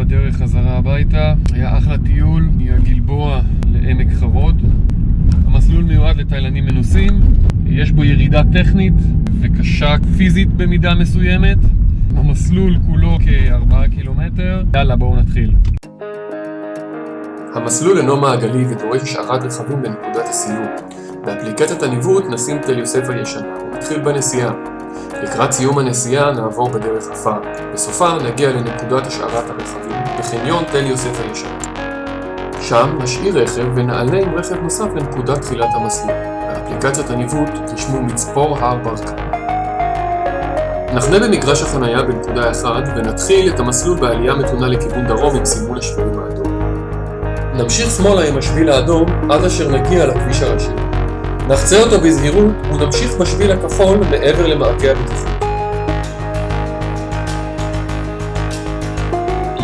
בדרך חזרה הביתה. היה אחלה טיול מהגלבוע לעמק חרוד. המסלול מיועד לטיילנים מנוסים, יש בו ירידה טכנית וקשה פיזית במידה מסוימת. המסלול כולו כ4 קילומטר. יאללה, בואו נתחיל. המסלול אינו מעגלי ודורש השארת רכבים בנקודת הסיום. באפליקציית הניווט נשים תל יוסף הישנה ונתחיל בנסיעה. לקראת סיום הנסיעה נעבור בדרך עפר. בסופה נגיע לנקודת השארת הרכבים בחניון תל יוסף הישנה. שם נשאיר רכב ונעלה עם רכב נוסף לנקודת תחילת המסלול. באפליקציית הניווט רשמו מצפור הר ברקן. נחנה במגרש החנייה בנקודה 1 ונתחיל את המסלול בעלייה מתונה לכיוון דרום עם סימון השבילים האדום. נמשיך שמאלה עם השביל האדום עד אשר נגיע לכביש הראשי. נחצה אותו בזהירות ונמשיך בשביל הכחול מעבר למעקה הבטיחות.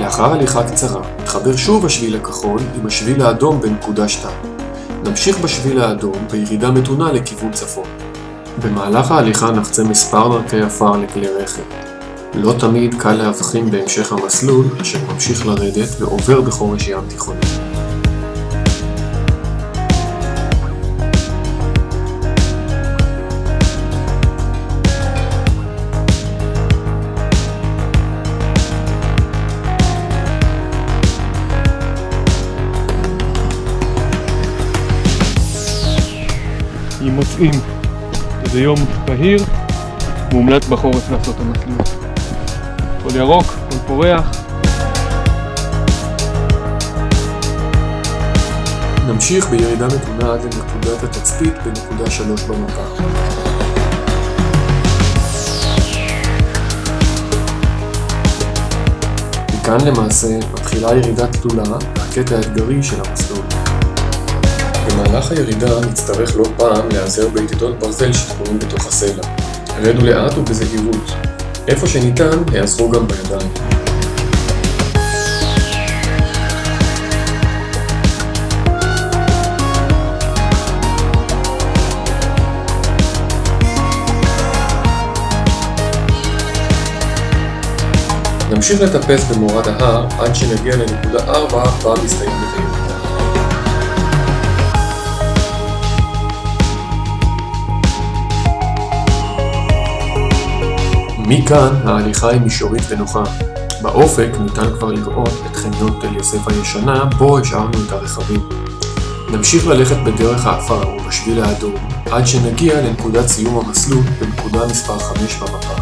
לאחר הליכה קצרה, נחבר שוב השביל הכחול עם השביל האדום בנקודה 2. נמשיך בשביל האדום בירידה מתונה לכיוון צפון. במהלך ההליכה נחצה מספר דרכי עפר לכלי רכב. לא תמיד קל להבחין בהמשך המסלול אשר ממשיך לרדת ועובר בחורש ים תיכוני. אם מוצאים איזה יום בהיר, מומלץ בחורף לעשות המסלול. כל ירוק, כל פורח. נמשיך בירידה מתונה עד לנקודת התצפית בנקודה 3 במפה. וכאן למעשה מתחילה ירידה תלולה והקטע האתגרי של המסלול. במהלך הירידה נצטרך לא פעם להיעזר ביתדות ברזל שתקועים בתוך הסלע. רדו לאט ובזהירות. איפה שניתן, היעזרו גם בידיים. נמשיך לטפס במורד ההר עד שנגיע לנקודה 4 בה מסתיימת הירידה. מכאן ההליכה היא מישורית ונוחה. באופק ניתן כבר לראות את חניון תל יוסף הישנה בו השארנו את הרכבים. נמשיך ללכת בדרך העפר ובשביל האדום עד שנגיע לנקודת סיום המסלול בנקודה מספר 5 במפה.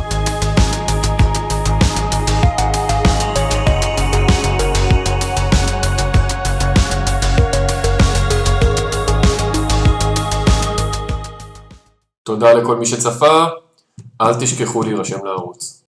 תודה לכל מי שצפה. אל תשכחו להירשם לערוץ.